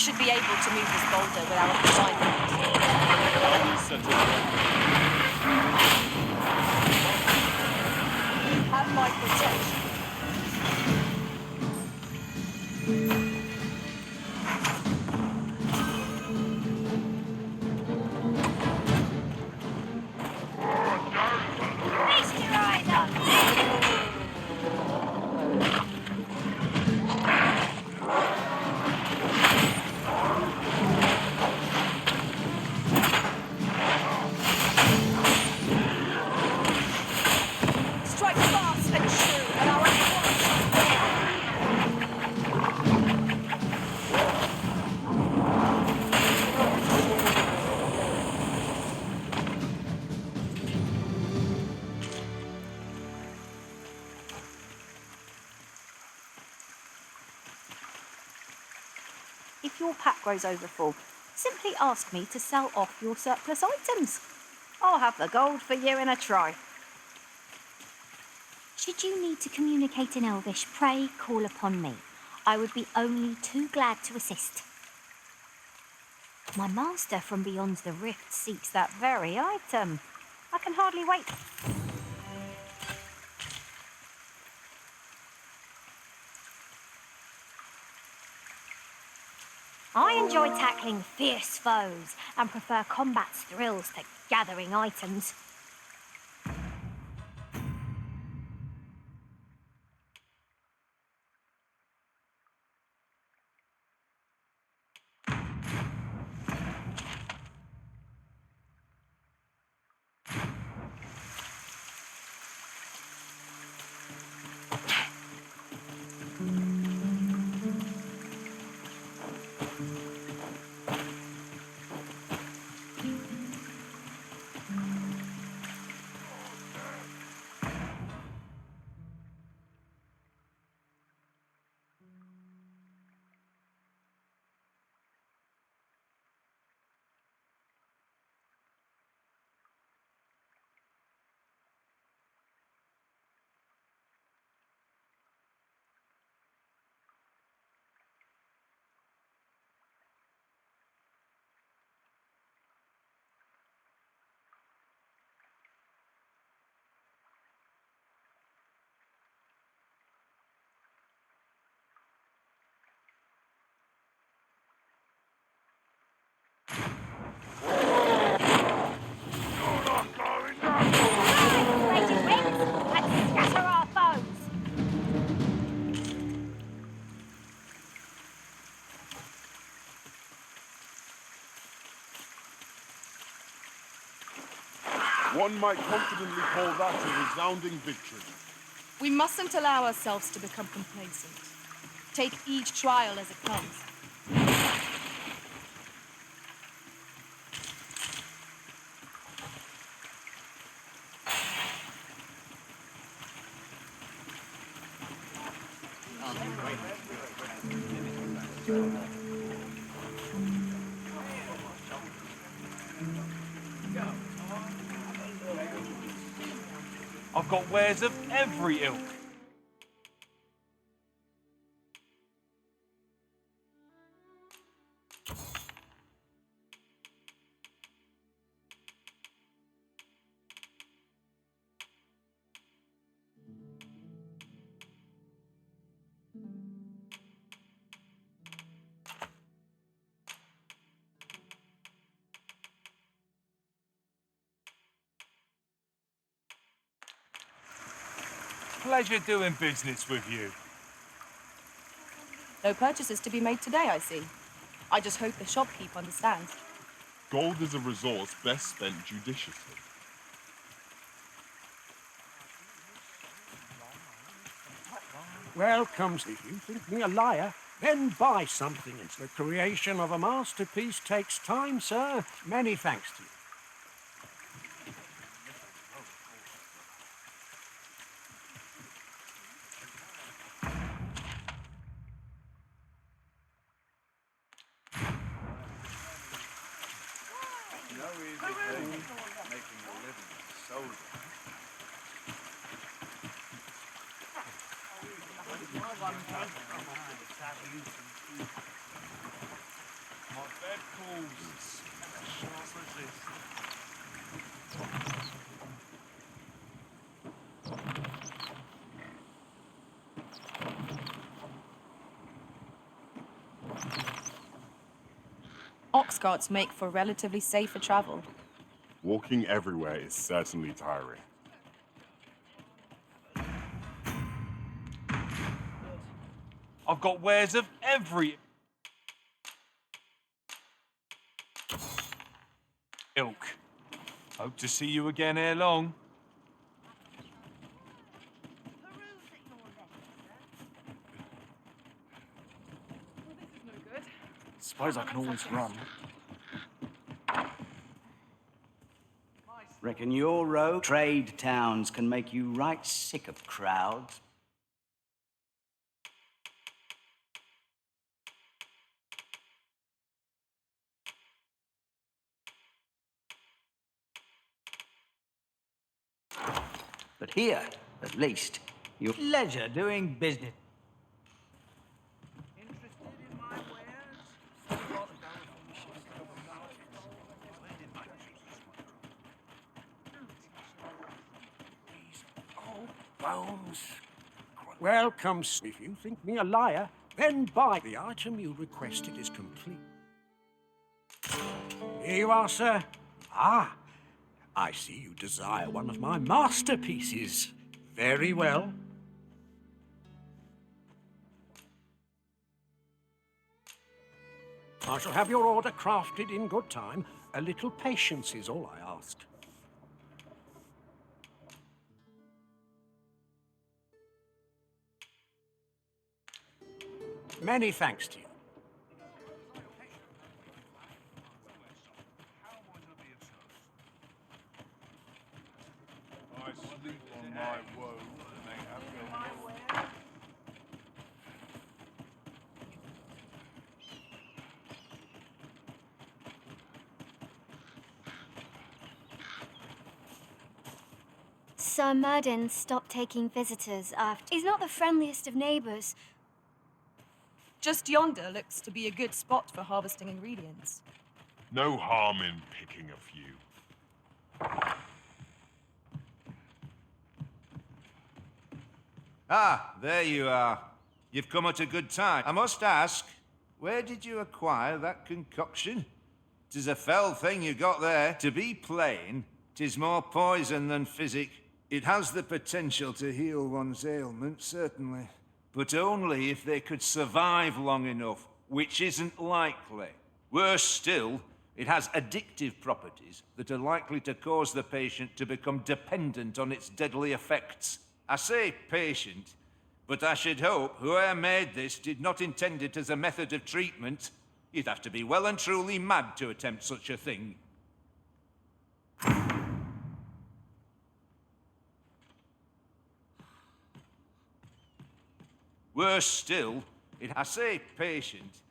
should be able to move this boulder without confinement. You have my protection. If your pack grows over full, simply ask me to sell off your surplus items. I'll have the gold for you in a try. Should you need to communicate in Elvish, pray call upon me. I would be only too glad to assist. My master from beyond the rift seeks that very item. I can hardly wait. I enjoy tackling fierce foes and prefer combat's thrills to gathering items. One might confidently call that a resounding victory. We mustn't allow ourselves to become complacent. Take each trial as it comes. I've got wares of every ilk. Pleasure doing business with you. No purchases to be made today, I see. I just hope the shopkeep understands. Gold is a resource best spent judiciously. Well, comes if you think me a liar, then buy something. It's the creation of a masterpiece takes time, sir. Many thanks to you. My bed calls. Shan't resist. Ox carts make for relatively safer travel. Walking everywhere is certainly tiring. I've got wares of every ilk. Hope to see you again ere long. Suppose I can always run. Reckon your road trade towns can make you right sick of crowds. But here, at least, you're leisure doing business. Interested in my wares? Bones. Welcome. If you think me a liar, then buy. The item you requested is complete. Here you are, sir. Ah, I see you desire one of my masterpieces. Very well. I shall have your order crafted in good time. A little patience is all I ask. Many thanks to you. I sleep on my woe and they have no Sir Murden stopped taking visitors after. He's not the friendliest of neighbours. Just yonder looks to be a good spot for harvesting ingredients. No harm in picking a few. Ah, there you are. You've come at a good time. I must ask, where did you acquire that concoction? 'Tis a fell thing you got there. To be plain, 'tis more poison than physic. It has the potential to heal one's ailments, certainly. But only if they could survive long enough, which isn't likely. Worse still, it has addictive properties that are likely to cause the patient to become dependent on its deadly effects. I say patient, but I should hope whoever made this did not intend it as a method of treatment. You'd have to be well and truly mad to attempt such a thing. Worse still, I say patient.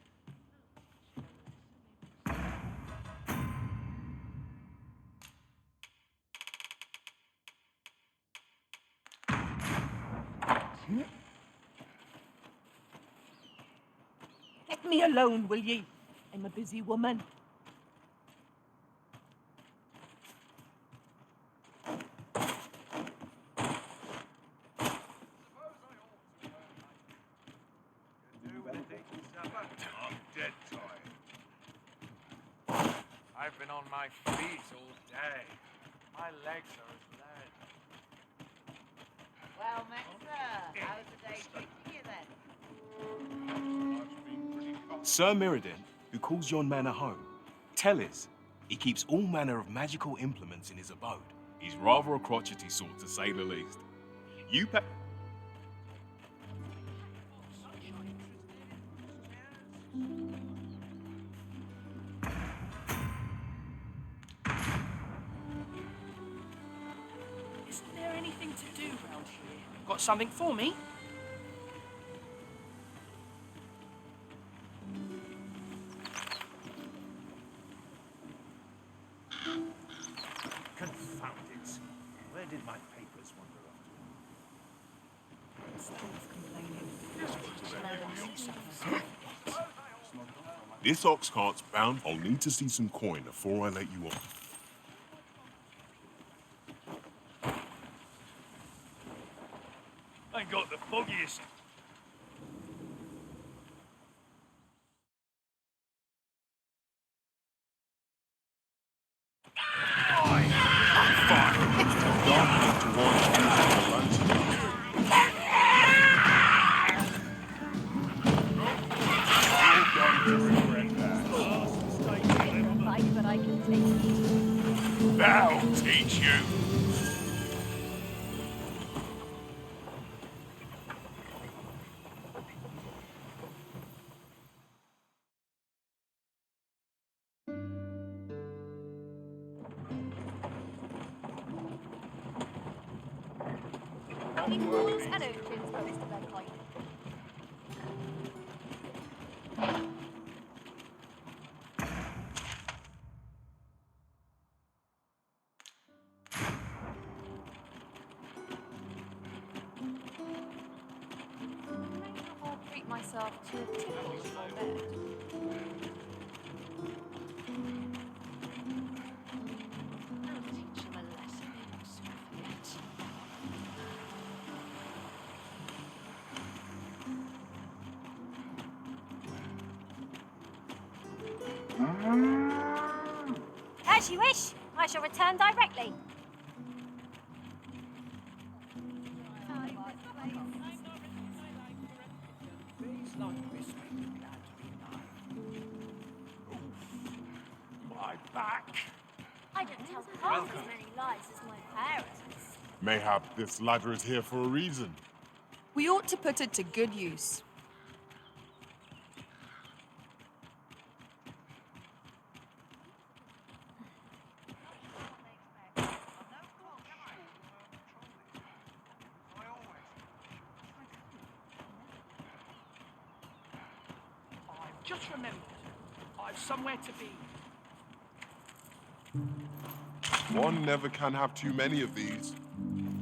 Let me alone, will ye? I'm a busy woman. I'm dead tired. I've been on my feet all day. My legs are as lead. Well, Maxa, how's the day treating you then? Sir Mirrodin, who calls yon manor home, Tellers, he keeps all manner of magical implements in his abode. He's rather a crotchety sort, to say the least. You pay... Isn't there anything to do round here? Got something for me? Confound it. Where did my papers wander off to? Stop complaining. This ox cart's bound. I'll need to see some coin before I let you off. Ain't got the foggiest. Like, but I can take it. That'll teach you. How many fools and urchins goes to their kind? I'll treat myself to a tickle before bed. I'll teach him a lesson he will soon forget. As you wish. I shall return directly. Days like this make me glad to be alive. Oof. My back. I don't tell half as many lies as my parents. Mayhap this ladder is here for a reason. We ought to put it to good use. I've just remembered. I've somewhere to be. One never can have too many of these.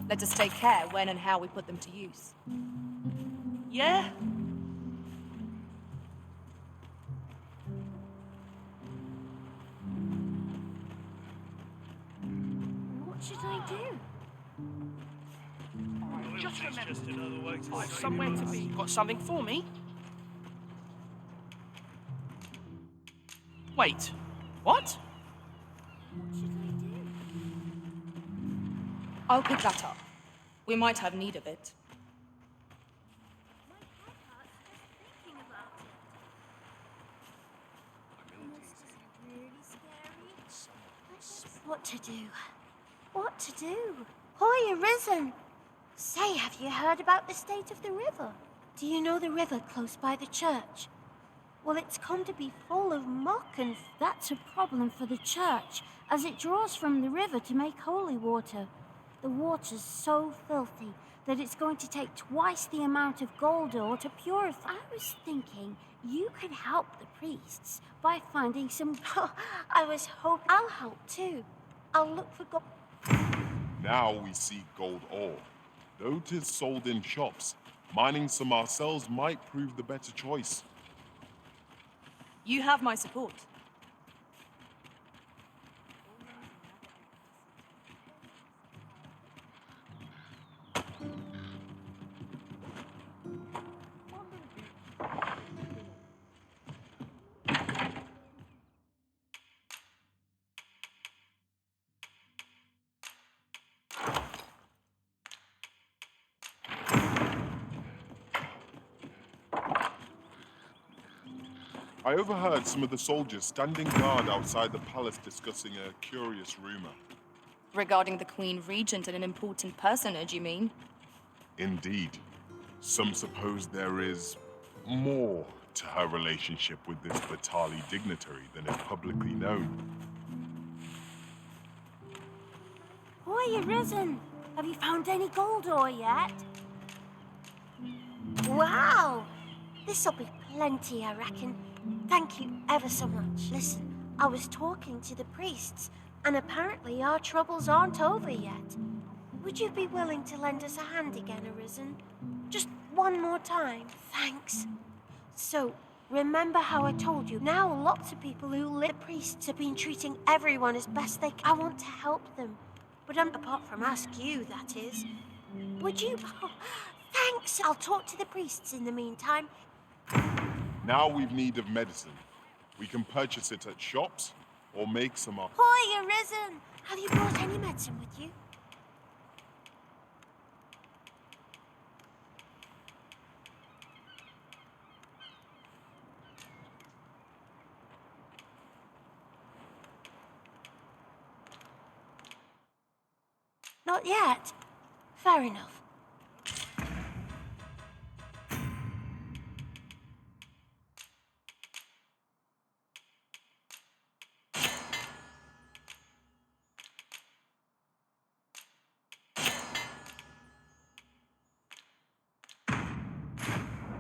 Let us take care when and how we put them to use. Yeah? What should I do? I've just remembered. I've somewhere to be. Got something for me? Wait. What? What should I do? I'll pick that up. We might have need of it. My head hurts just thinking about it. This is really scary. What to do? What to do? Hoy, arisen! Say, have you heard about the state of the river? Do you know the river close by the church? Well, it's come to be full of muck, and that's a problem for the church, as it draws from the river to make holy water. The water's so filthy that it's going to take twice the amount of gold ore to purify. I was thinking you could help the priests by finding some... I was hoping I'll help too. I'll look for gold. Now we seek gold ore. Though 'tis sold in shops, mining some ourselves might prove the better choice. You have my support. I overheard some of the soldiers standing guard outside the palace discussing a curious rumor. Regarding the Queen Regent and an important personage, you mean? Indeed. Some suppose there is more to her relationship with this Batali dignitary than is publicly known. Hoy, arisen! Have you found any gold ore yet? Wow! This'll be plenty, I reckon. Thank you ever so much. Listen, I was talking to the priests, and apparently our troubles aren't over yet. Would you be willing to lend us a hand again, Arisen? Just one more time, thanks. So, Remember how I told you? Now lots of people who live, the priests have been treating everyone as best they can. I want to help them. But apart from ask you, that is. Would you? Oh, thanks. I'll talk to the priests in the meantime. Now we've need of medicine. We can purchase it at shops or make some up. Hoy, Arisen! Have you brought any medicine with you? Not yet. Fair enough.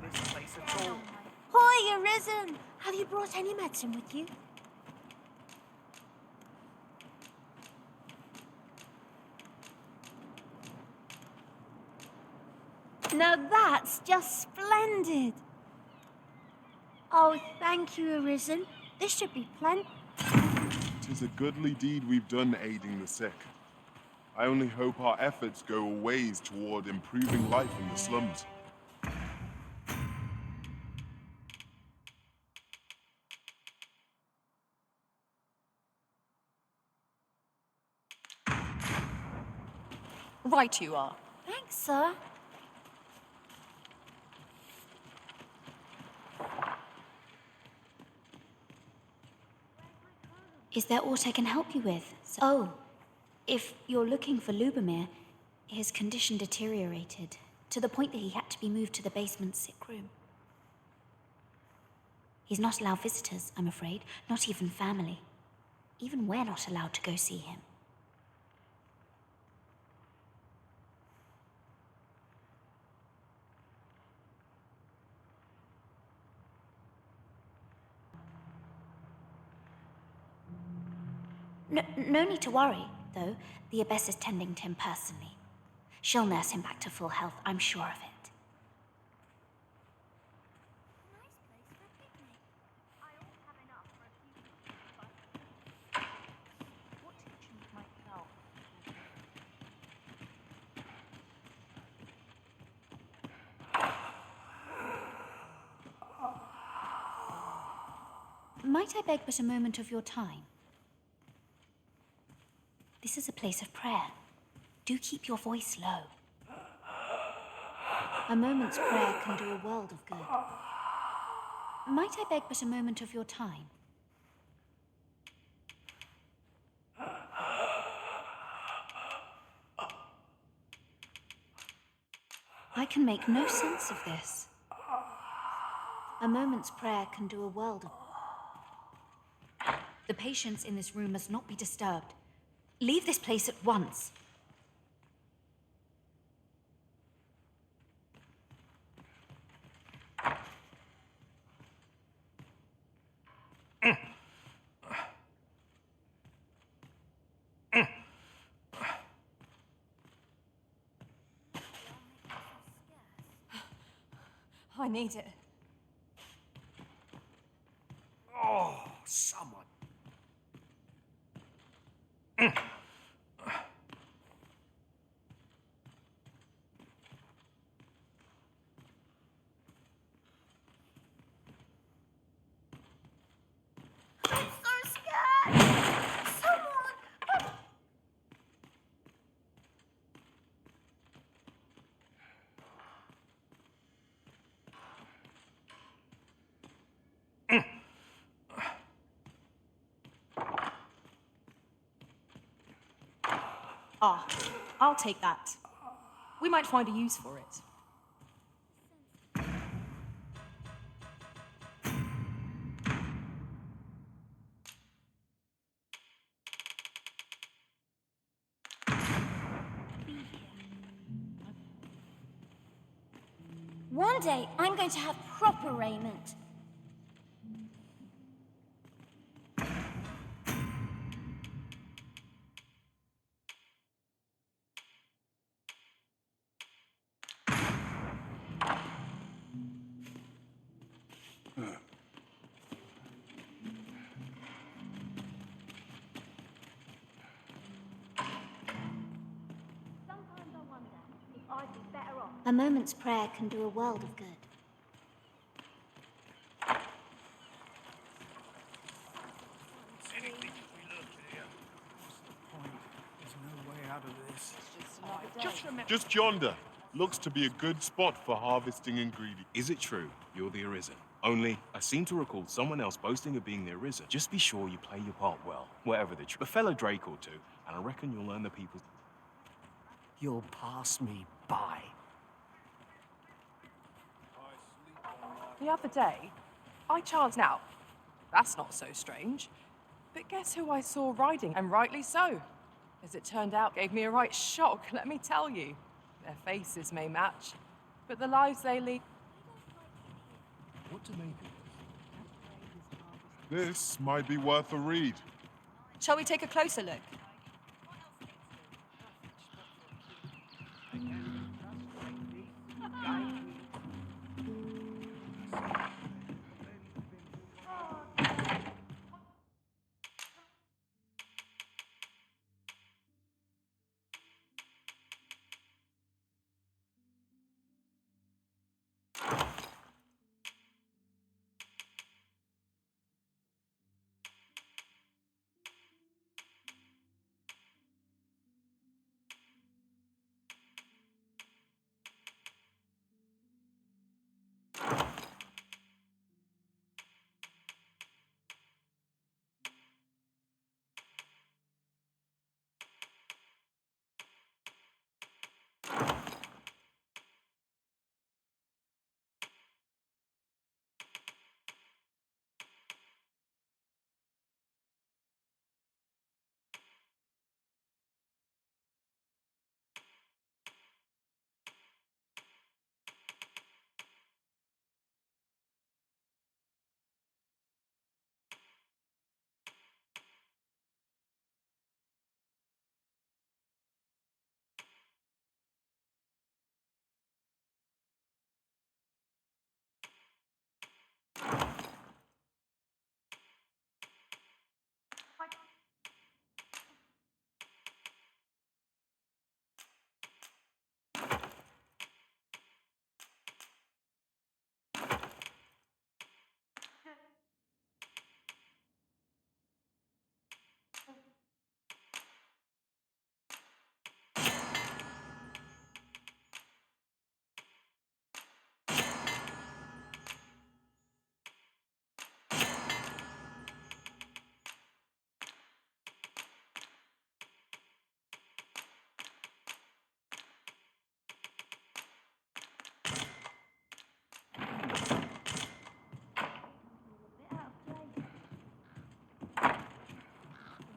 This place at all. Hoy, Arisen! Have you brought any medicine with you? Now that's just splendid. Oh, thank you, Arisen. This should be plenty. 'Tis a goodly deed we've done aiding the sick. I only hope our efforts go a ways toward improving life in the slums. Right you are. Thanks, sir. Is there aught I can help you with? Oh, if you're looking for Lubomir, his condition deteriorated to the point that he had to be moved to the basement sick room. He's not allowed visitors, I'm afraid, not even family. Even we're not allowed to go see him. No need to worry, though. The Abbess is tending to him personally. She'll nurse him back to full health, I'm sure of it. Might I beg but a moment of your time? This is a place of prayer. Do keep your voice low. A moment's prayer can do a world of good. Might I beg but a moment of your time? I can make no sense of this. A moment's prayer can do a world of... The patients in this room must not be disturbed. Leave this place at once. I need it. Oh, someone. Ah, I'll take that. We might find a use for it. One day, I'm going to have proper raiment. I'd be better off. A moment's prayer can do a world of good. Anything we look here. What's the point? There's no way out of this. Just remember. Just yonder. Looks to be a good spot for harvesting ingredients. Is it true you're the Arisen? Only, I seem to recall someone else boasting of being the Arisen. Just be sure you play your part well, whatever the truth. A fellow Drake or two, and I reckon you'll earn the people's... You'll pass me by. The other day, I chanced out. That's not so strange. But guess who I saw riding, and rightly so. As it turned out, gave me a right shock, let me tell you. Their faces may match, but the lives they lead... What do they do? This might be worth a read. Shall we take a closer look?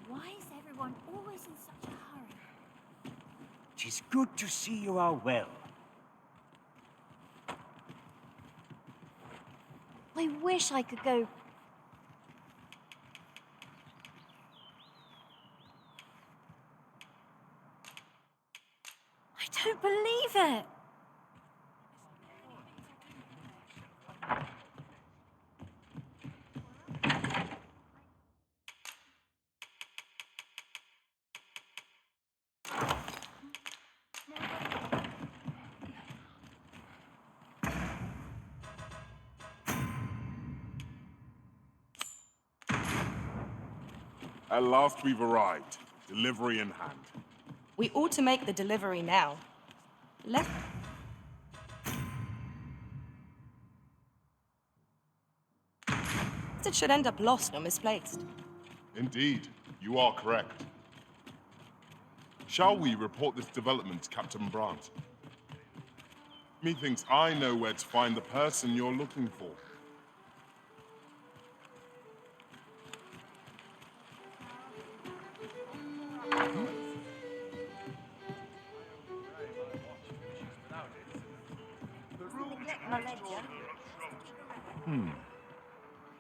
Why is everyone always in such a hurry? 'Tis good to see you are well. I wish I could go. I don't believe it! At last we've arrived. Delivery in hand. We ought to make the delivery now. Let... It should end up lost or misplaced. Indeed, you are correct. Shall we report this development to Captain Brandt? Methinks I know where to find the person you're looking for.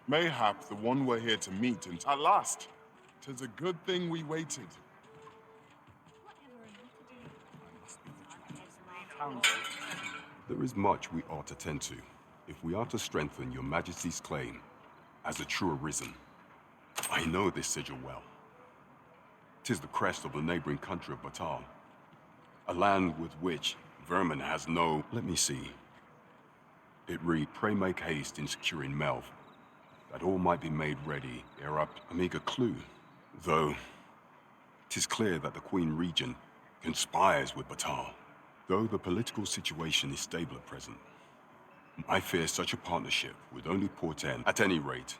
Mayhap the one we're here to meet, and at last, 'tis a good thing we waited. There is much we ought to tend to, if we are to strengthen your Majesty's claim as a true Arisen. I know this sigil well. 'Tis the crest of the neighboring country of Batal, a land with which Vermin has no... Let me see. It read, pray make haste in securing Melv, that all might be made ready ere up a meager clue. Though, 'tis clear that the Queen Regent conspires with Batal. Though the political situation is stable at present, I fear such a partnership would only portend, at any rate,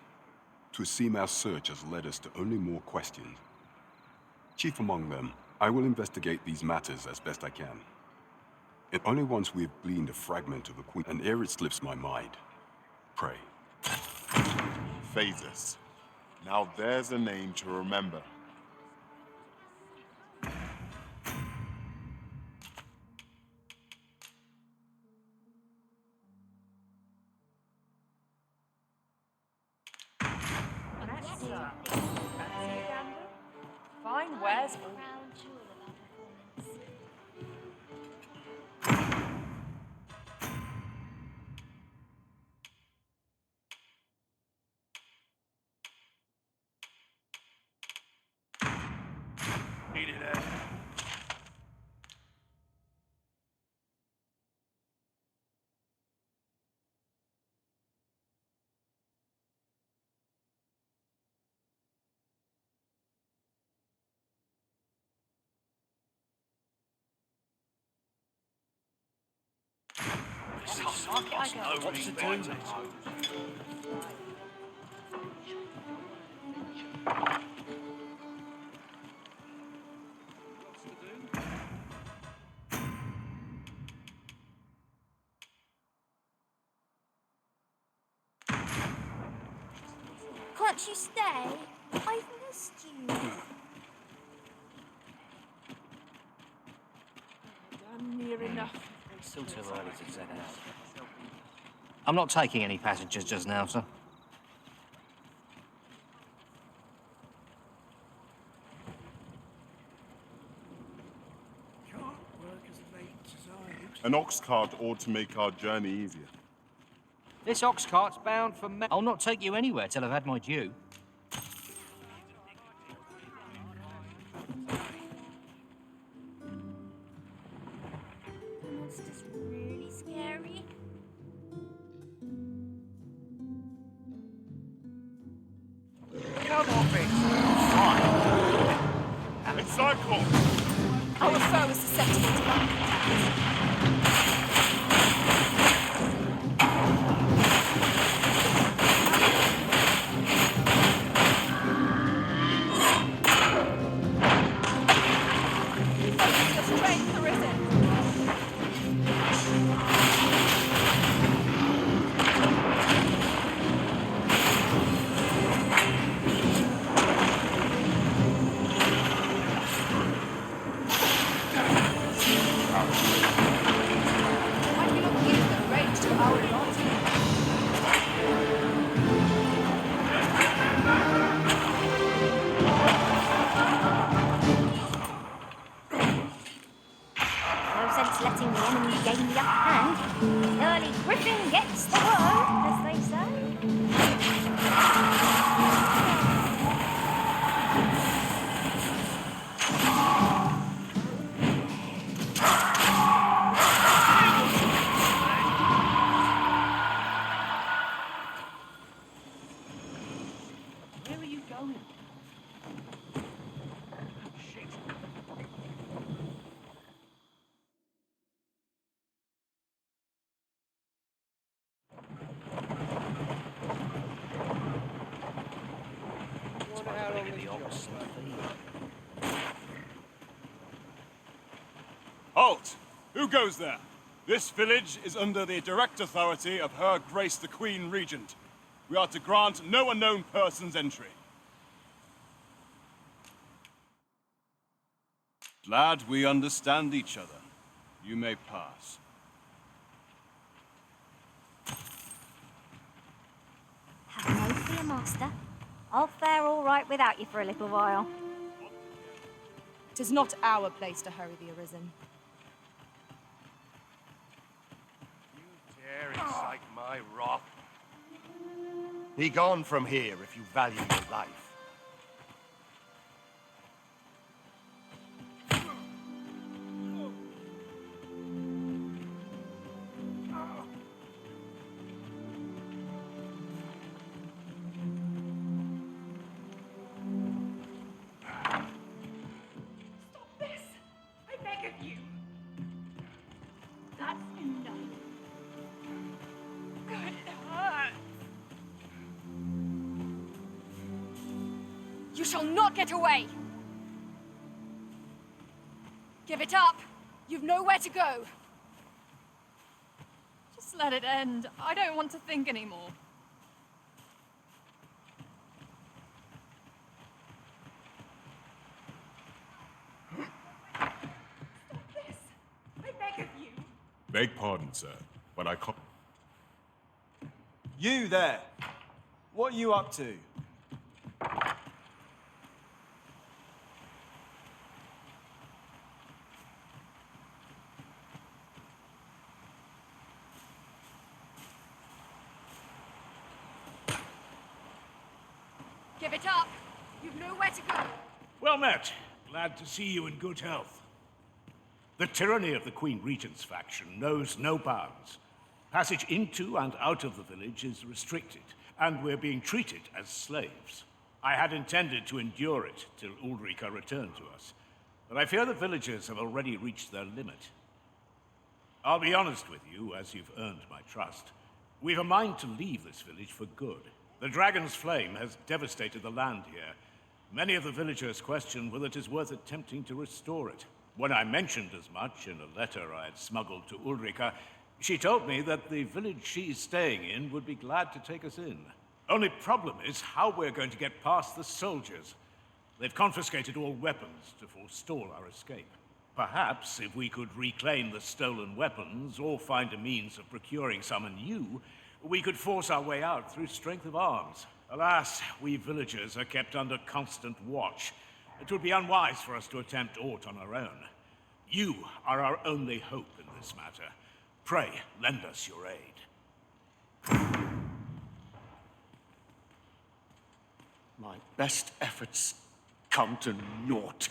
to seem our search has led us to only more questions. Chief among them, I will investigate these matters as best I can. And only once we have gleaned a fragment of the Queen, and ere it slips my mind, pray. Phases. Now there's a name to remember. Fine wares all. Eat it, Ed. What's to do? Can't you stay? I've missed you. I'm near enough. It's still too early to set out. I'm not taking any passengers just now, sir. Can't work as late as I used to. An ox cart ought to make our journey easier. This ox cart's bound for me. I'll not take you anywhere till I've had my due. The monster's really scary. Come off it! Fine. It's cycle! Our foe is susceptible to lightning attacks. Focus your strength, Arisen. Why do we not use the range to our advantage? No sense letting the enemy gain the upper hand. Early Griffin gets the word, as they say. Where are you going? Halt! Who goes there? This village is under the direct authority of Her Grace the Queen Regent. We are to grant no unknown persons entry. Glad we understand each other. You may pass. Have no fear, Master. I'll fare all right without you for a little while. 'Tis not our place to hurry the Arisen. You dare incite my wrath? Be gone from here if you value your life. shall not get away! Give it up! You've nowhere to go! Just let it end. I don't want to think anymore. Stop this! I beg of you! Beg pardon, sir, but I can't. You there! What are you up to? Give it up! You've nowhere to go! Well met. Glad to see you in good health. The tyranny of the Queen Regent's faction knows no bounds. Passage into and out of the village is restricted, and we're being treated as slaves. I had intended to endure it till Ulrika returned to us, but I fear the villagers have already reached their limit. I'll be honest with you, as you've earned my trust. We've a mind to leave this village for good. The dragon's flame has devastated the land here. Many of the villagers question whether it is worth attempting to restore it. When I mentioned as much in a letter I had smuggled to Ulrika, she told me that the village she's staying in would be glad to take us in. Only problem is how we're going to get past the soldiers. They've confiscated all weapons to forestall our escape. Perhaps if we could reclaim the stolen weapons or find a means of procuring some anew, we could force our way out through strength of arms. Alas, we villagers are kept under constant watch. It would be unwise for us to attempt aught on our own. You are our only hope in this matter. Pray, lend us your aid. My best efforts come to naught.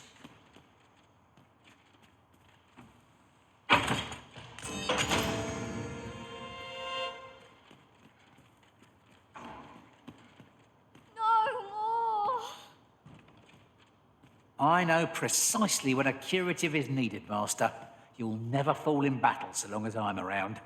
I know precisely when a curative is needed, Master. You'll never fall in battle so long as I'm around.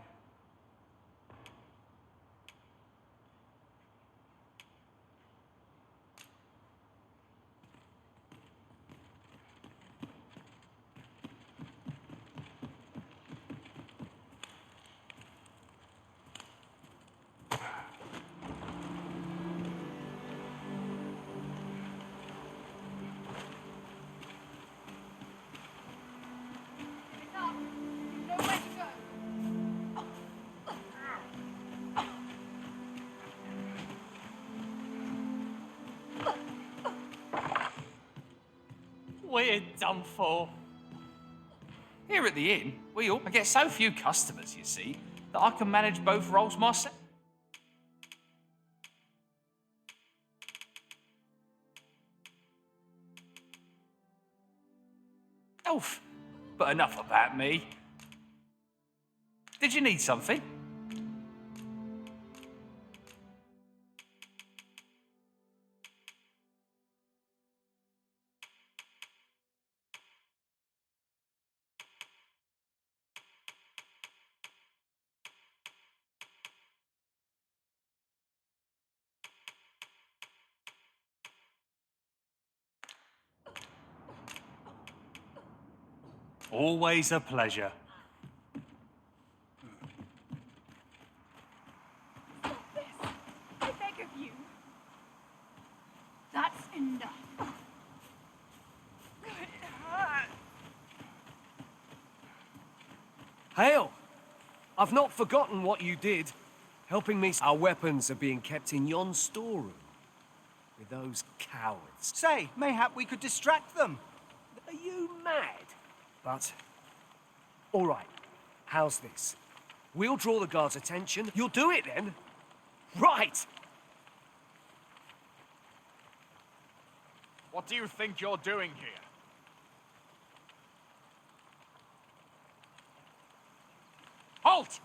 We're done for. Here at the inn, I get so few customers, you see, that I can manage both roles myself. But enough about me. Did you need something? Always a pleasure. Stop this! I beg of you! That's enough. It hurts. Hail! I've not forgotten what you did, helping me. Our weapons are being kept in yon storeroom with those cowards. Say, mayhap we could distract them. Are you mad? But, all right, how's this? We'll draw the guards' attention. You'll do it then? Right! What do you think you're doing here? Halt!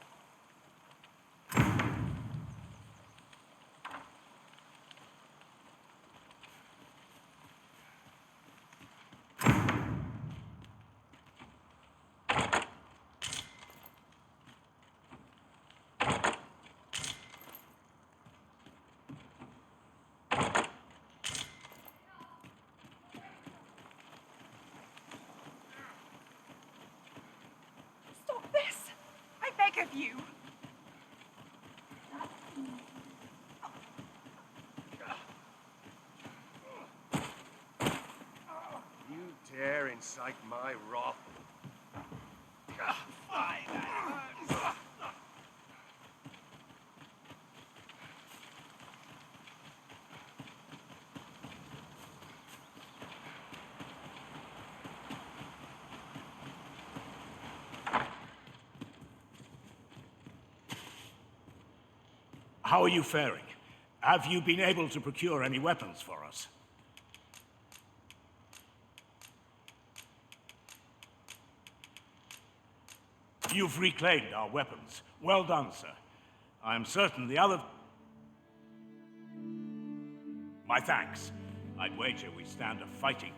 incite my wrath. How are you faring? Have you been able to procure any weapons for us? You've reclaimed our weapons. Well done, sir. I am certain the other... My thanks. I'd wager we stand a fighting.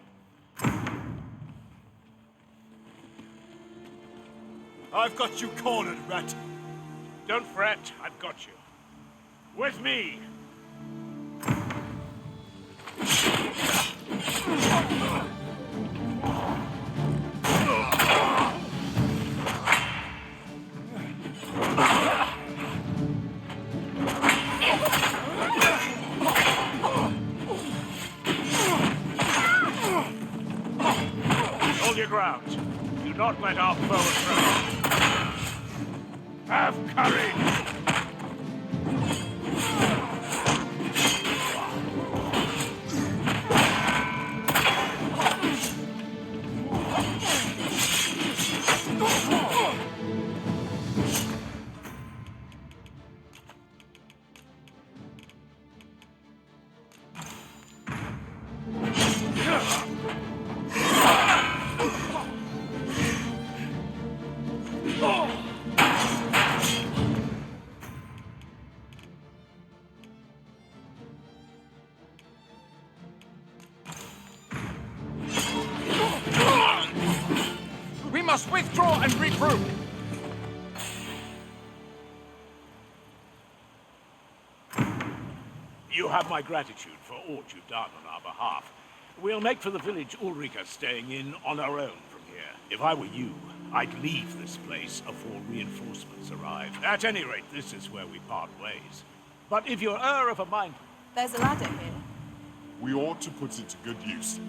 I've got you cornered, rat. Don't fret, I've got you. With me! Hold your ground. Do not let our foe approach. Have courage! We must withdraw and regroup. You have my gratitude for aught you've done on our behalf. We'll make for the village Ulrika's staying in on our own from here. If I were you, I'd leave this place afore reinforcements arrive. At any rate, this is where we part ways. But if you're of a mind... There's a ladder here. We ought to put it to good use.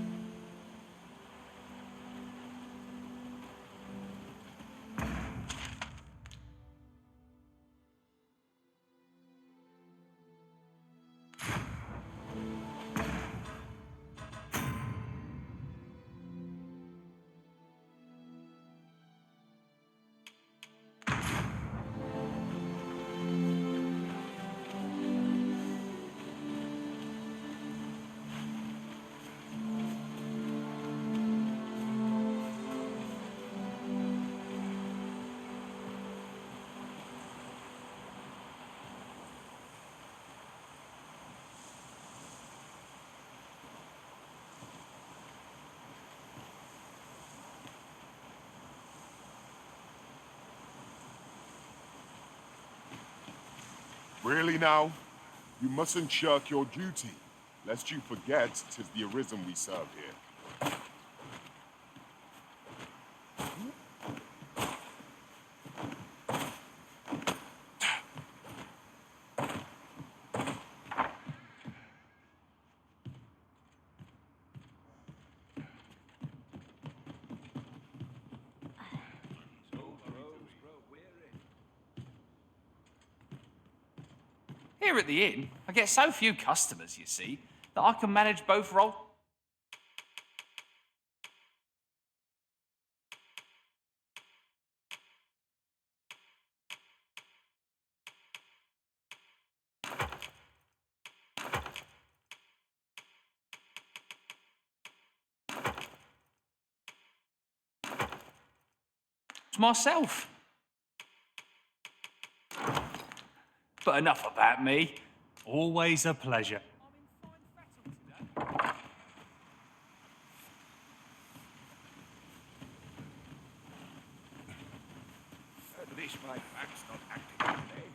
Really now? You mustn't shirk your duty, lest you forget 'tis the Arisen we serve here. Here at the inn, I get so few customers, you see, that I can manage both roles. Myself. But enough about me. Always a pleasure. At least my back's not acting today.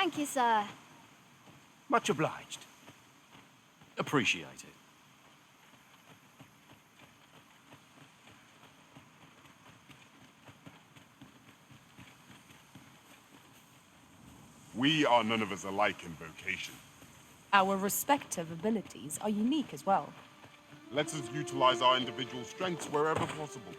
Thank you, sir. Much obliged. Appreciate it. We are none of us alike in vocation. Our respective abilities are unique as well. Let us utilize our individual strengths wherever possible.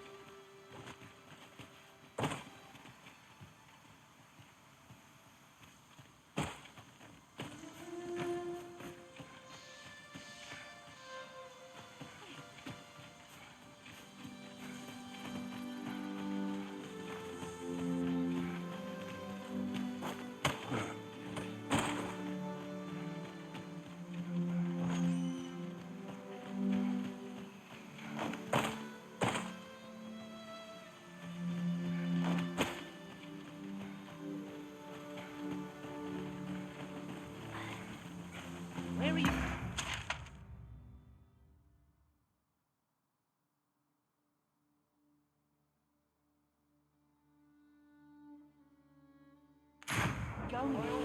Where are you? Going.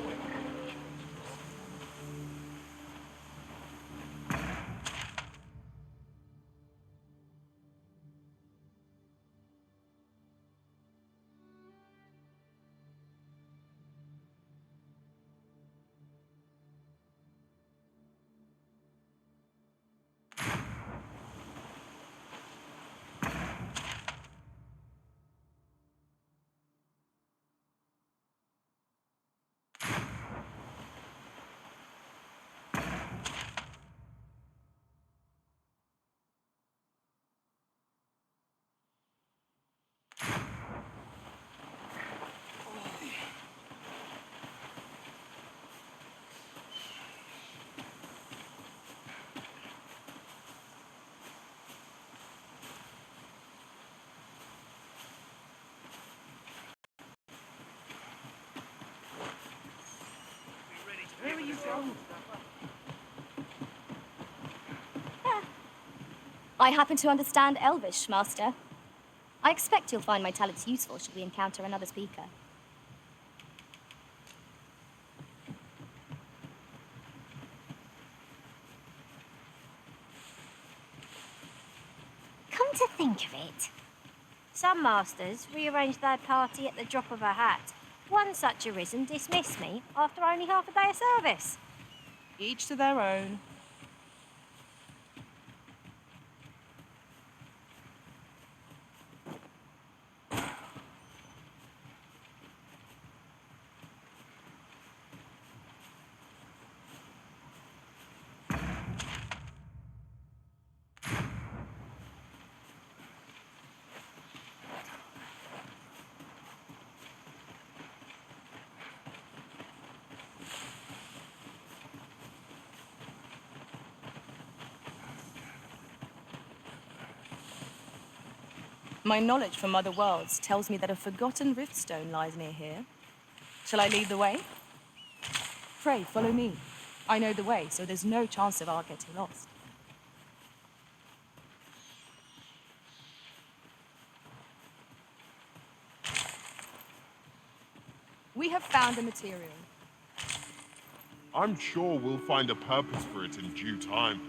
Where are you going? I happen to understand Elvish, Master. I expect you'll find my talents useful should we encounter another speaker. Come to think of it, Some masters rearrange their party at the drop of a hat. One such arisen dismissed me after only half a day of service. Each to their own. My knowledge from other worlds tells me that a forgotten riftstone lies near here. Shall I lead the way? Pray, follow me. I know the way, so there's no chance of our getting lost. We have found a material. I'm sure we'll find a purpose for it in due time.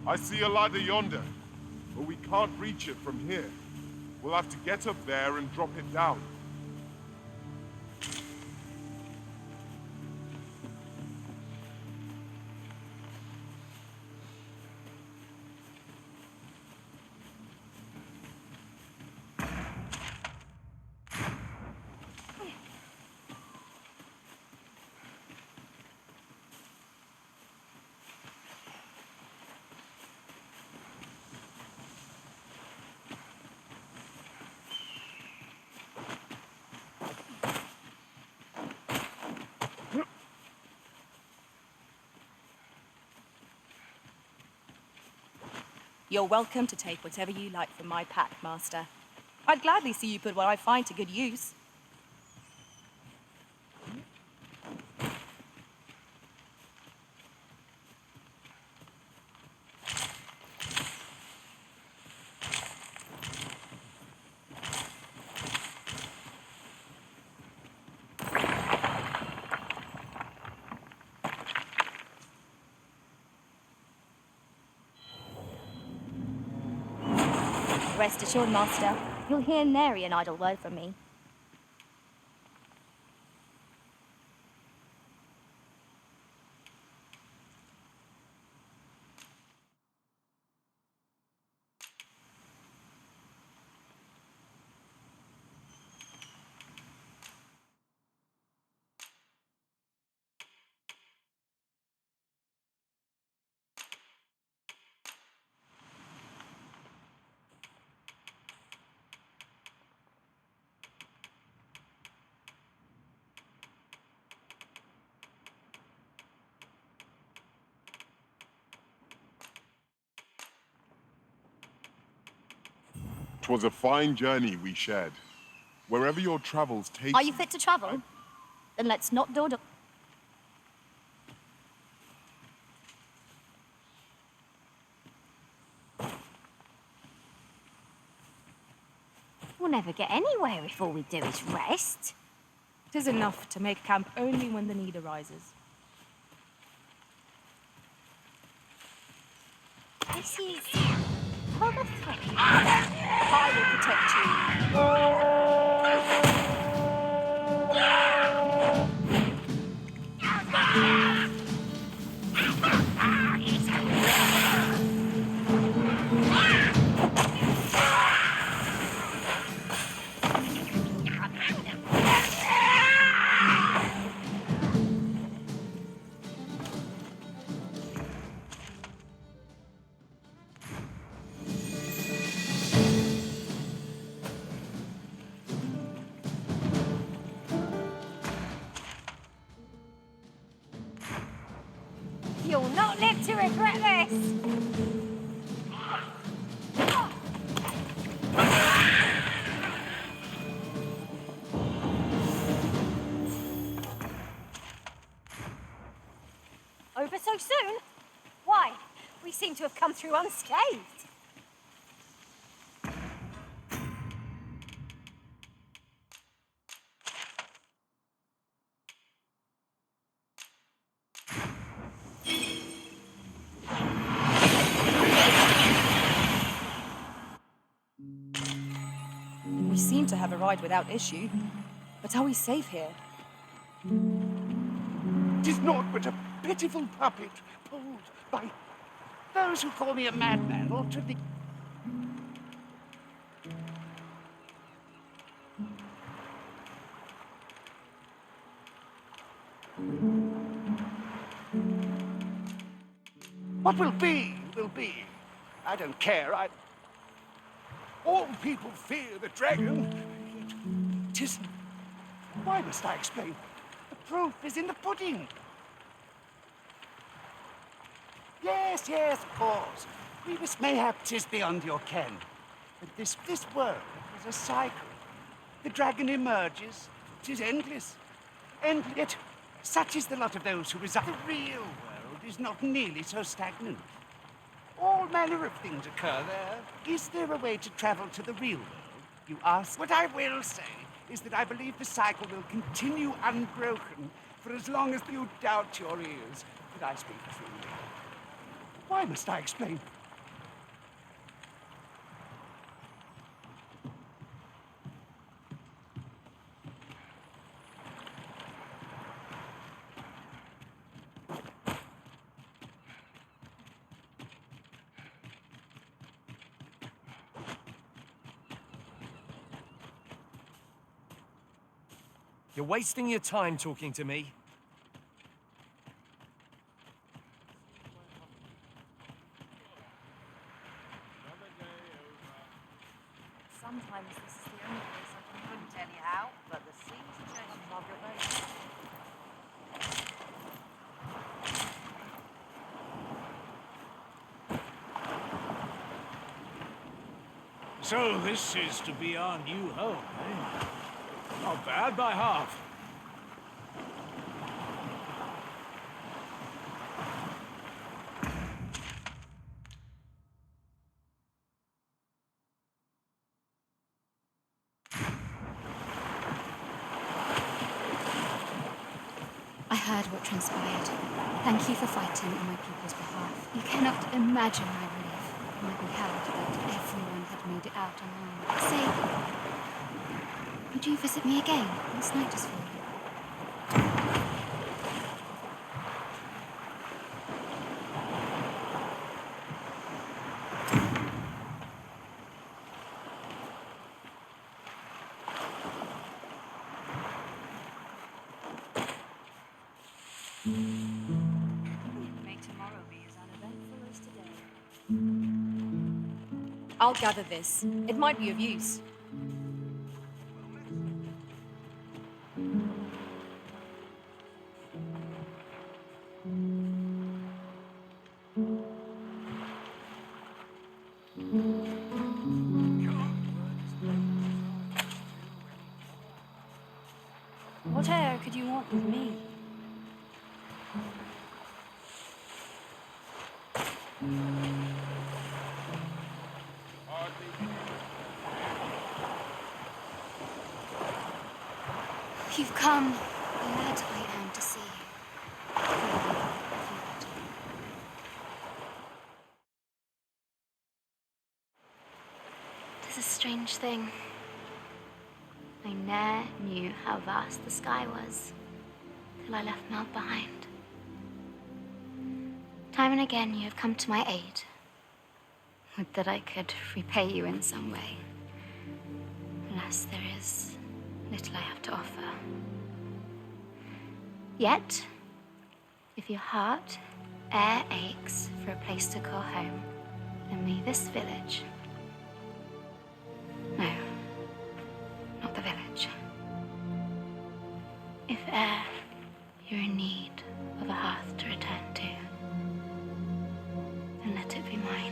I see a ladder yonder, but we can't reach it from here. We'll have to get up there and drop it down. You're welcome to take whatever you like from my pack, Master. I'd gladly see you put what I find to good use. rest assured, Master. You'll hear nary an idle word from me. "'Twas a fine journey we shared. Wherever your travels take Are you fit to travel? Then let's not dawdle. We'll never get anywhere if all we do is rest. 'Tis enough to make camp only when the need arises. This is rather threatening. I will protect you. You'll not live to regret this! Over so soon? Why? We seem to have come through unscathed. We seem to have arrived without issue. But are we safe here? Tis naught but a pitiful puppet pulled by those who call me a madman or to the... What will be, will be. I don't care. All people fear the dragon. Tis... Why must I explain? The proof is in the pudding. Yes, of course. Grievous mayhap 'tis beyond your ken. But this world is a cycle. The dragon emerges. 'Tis endless. And yet, such is the lot of those who reside. The real world is not nearly so stagnant. All manner of things occur there. Is there a way to travel to the real world, you ask? What I will say is that I believe the cycle will continue unbroken for as long as you doubt your ears that I speak truly. Why must I explain? You're wasting your time talking to me. Sometimes this is the only place I can couldn't tell you how, but the seas change, Margaret Lane. So this is to be our new home, eh? Not bad by half. I heard what transpired. Thank you for fighting on my people's behalf. You cannot imagine my relief. might be held that everyone had made it out alive. Say, would you visit me again? This night is for you. May tomorrow be as uneventful as today. I'll gather this. It might be of use. What air could you want with me? You've come. Glad I am to see you. Tis a strange thing. I ne'er knew how vast the sky was till I left Mel behind. Time and again you have come to my aid. Would that I could repay you in some way. Alas, there is little I have to offer. Yet, if your heart e'er aches for a place to call home, then may this village... No, not the village. If e'er you're in need of a hearth to return to, then let it be mine.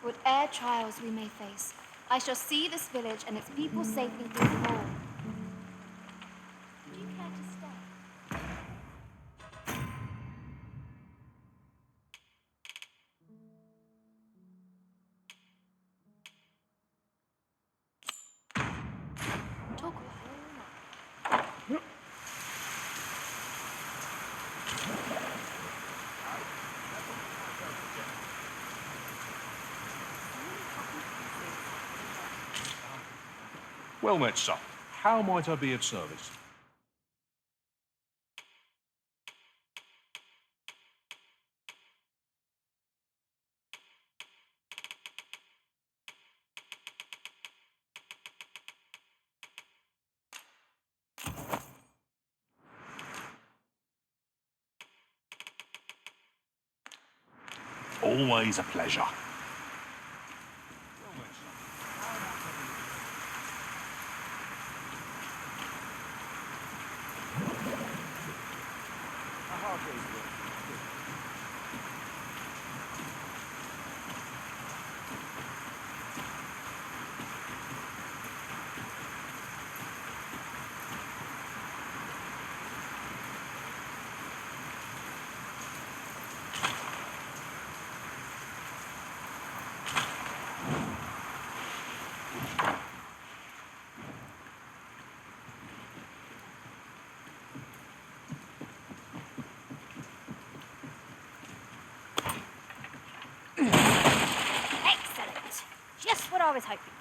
Whate'er trials we may face, I shall see this village and its people safely through them all. Would you care to stay? Talk Well met, sir. How might I be of service? Always a pleasure. Excellent. Just what I was hoping for.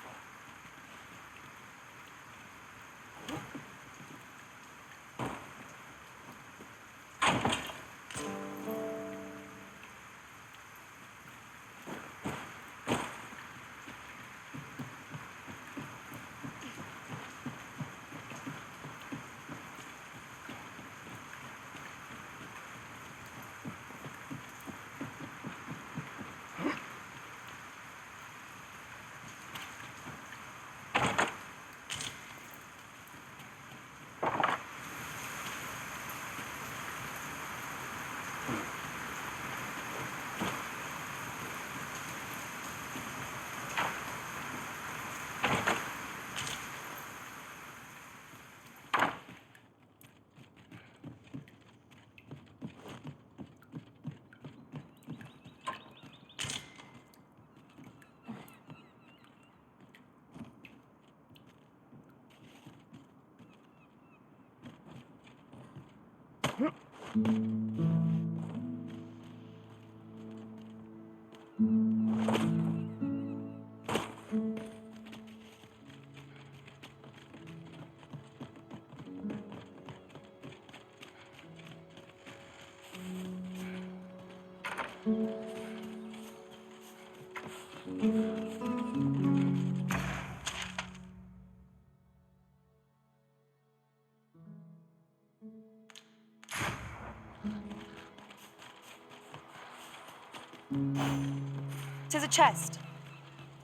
'Tis a chest.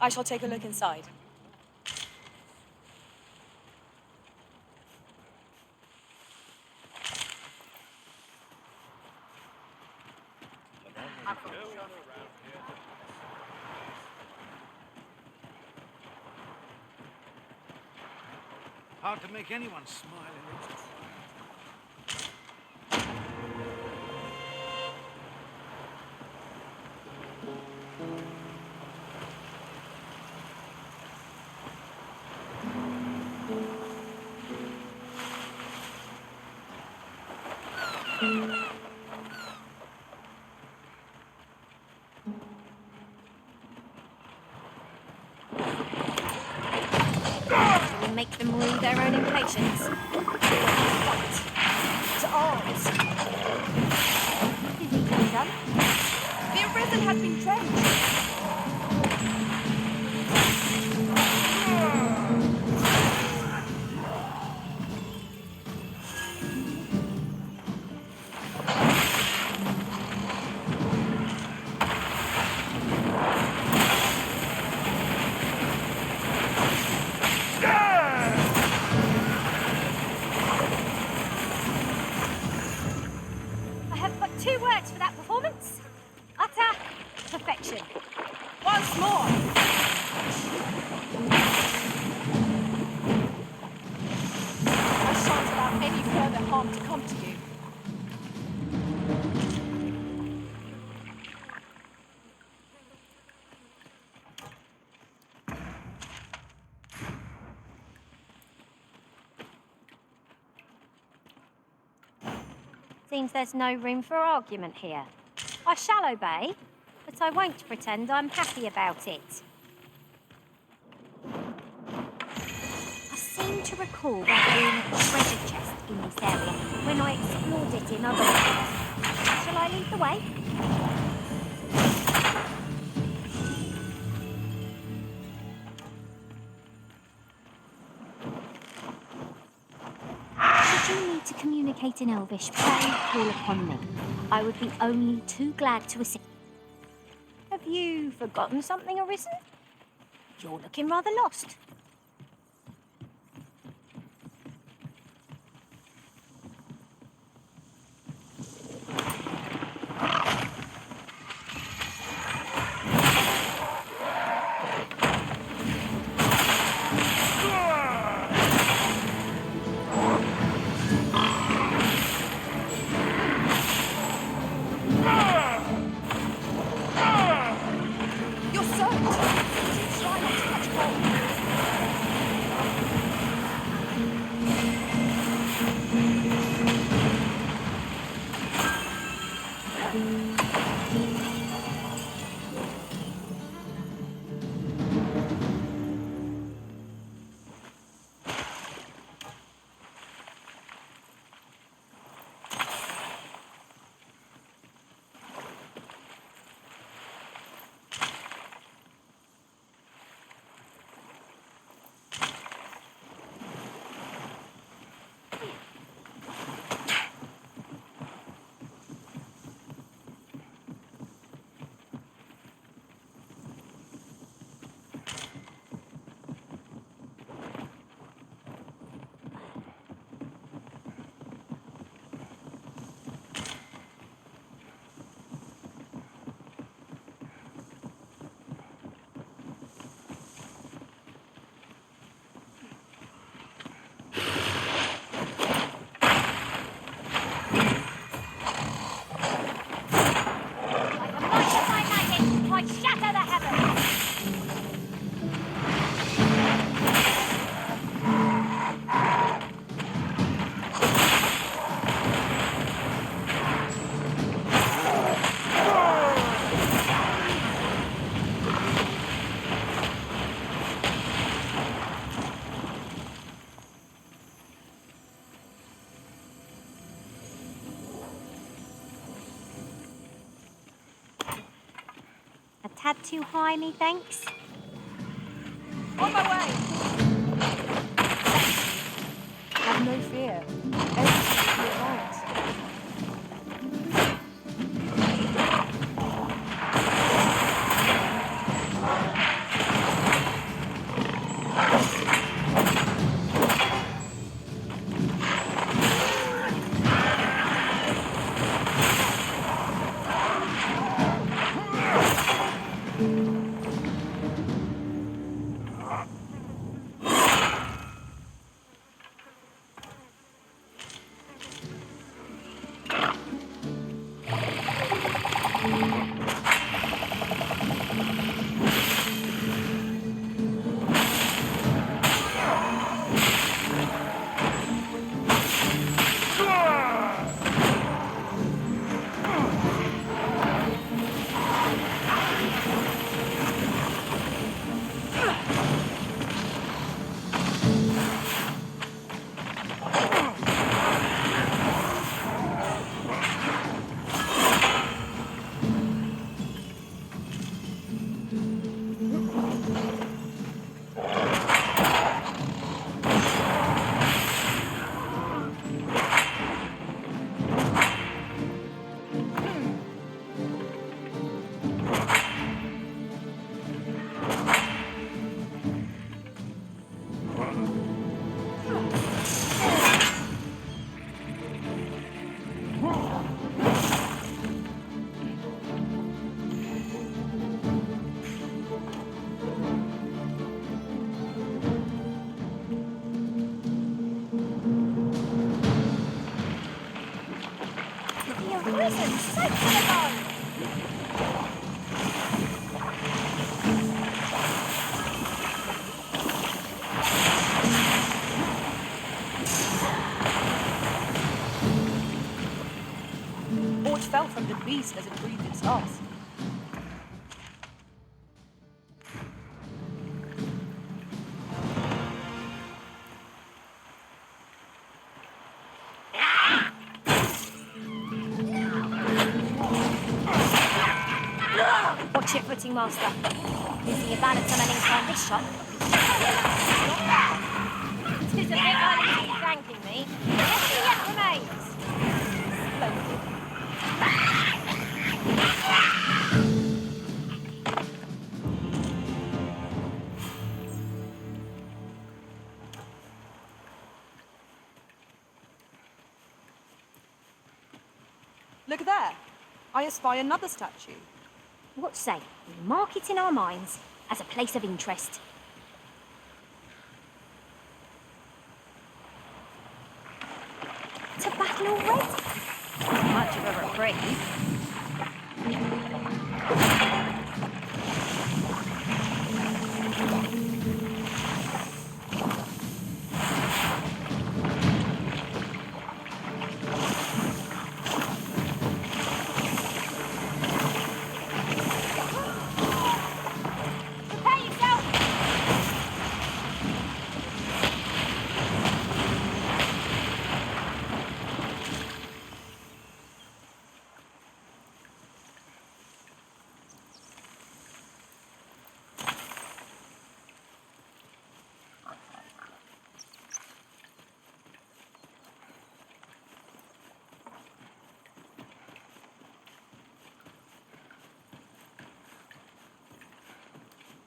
I shall take a look inside. Hard to make anyone smile in it. Shall we make them rue their own impatience? Fight. To arms! What have you done? The arisen had been drenched. I have but two words for that performance. Utter perfection. Once more. I shan't allow any further harm to come to you. Seems there's no room for argument here. I shall obey, but I won't pretend I'm happy about it. I seem to recall there being a treasure chest in this area when I explored it in other worlds. Shall I lead the way? Should you need to communicate in Elvish, pray call upon me. I would be only too glad to assist. Have you forgotten something, Arisen? You're looking rather lost. You're soaked. Try not to catch cold. tad too high, me thanks? On my way! Have no fear. Everything will be right. Or it fell from the beast as it breathed its last. Watch your footing, Master. Losing your balance on an incline this shot. It is a bit early to be thanking me. Yes, yet remains. Look there. I espy another statue. What say we mark it in our minds as a place of interest? To battle already? Much of a reprieve.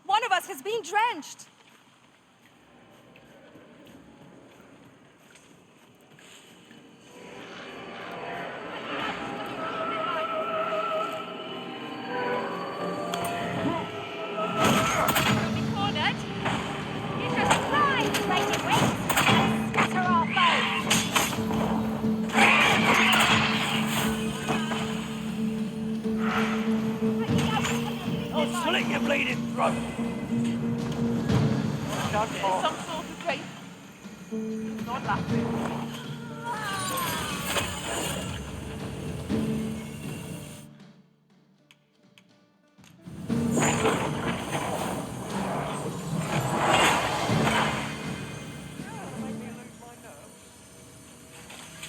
One of us has been drenched. I'll slit your bleeding throat. Some sort of drape. Not laughing.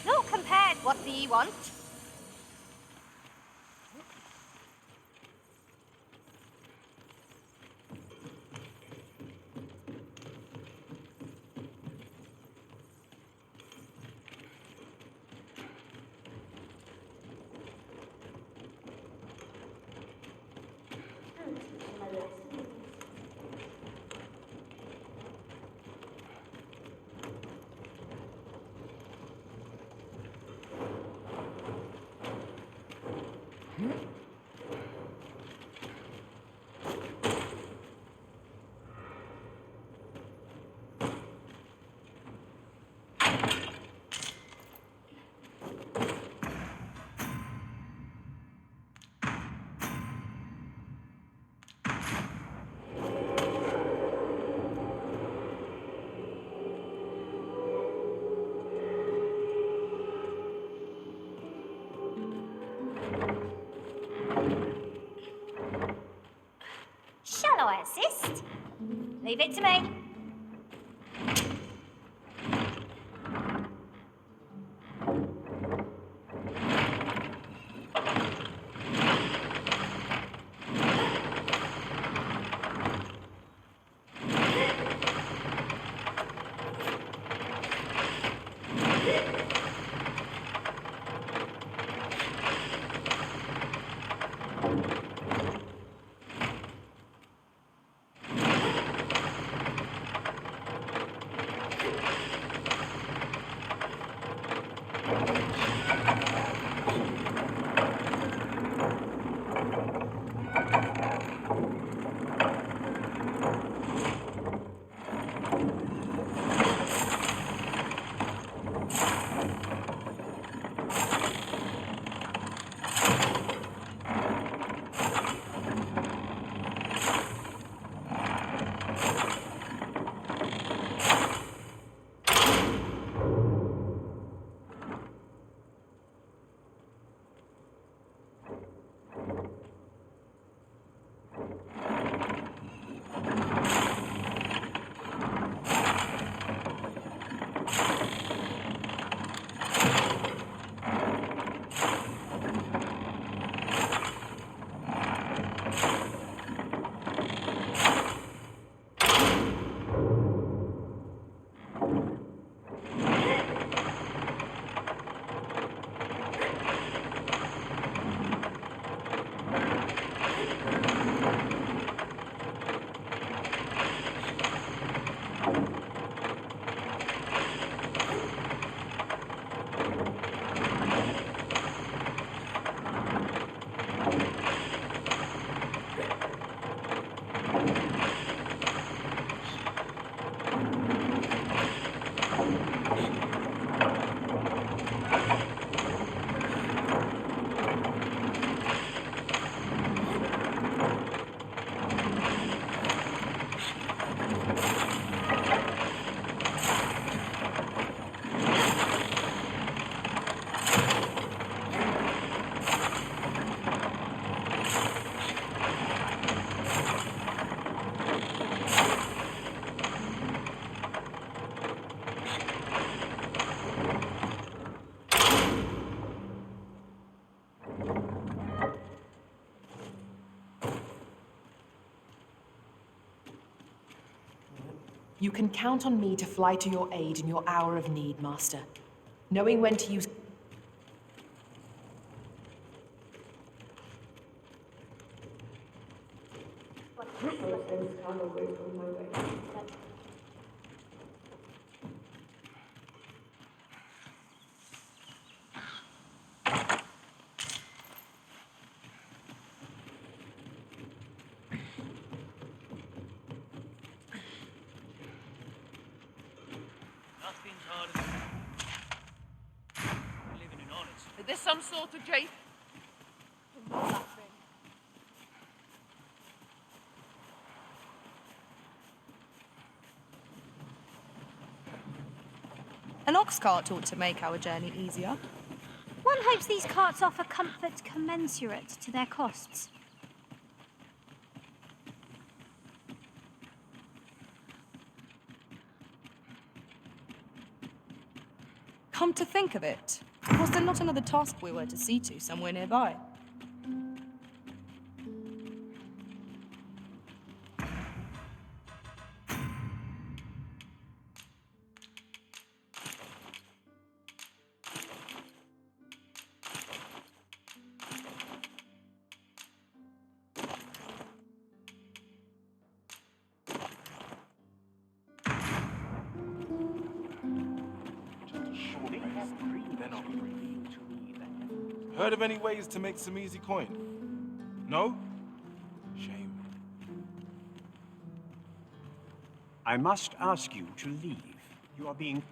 Not compared, what do ye want? Leave it to me. You can count on me to fly to your aid in your hour of need, Master. Knowing when to use... Nothing's harder than living in honest. Is this some sort of Jake? Not that thing. An ox cart ought to make our journey easier. One hopes these carts offer comfort commensurate to their costs. Come to think of it, was there not another task we were to see to somewhere nearby? Heard of any ways to make some easy coin? No? Shame. I must ask you to leave. You are being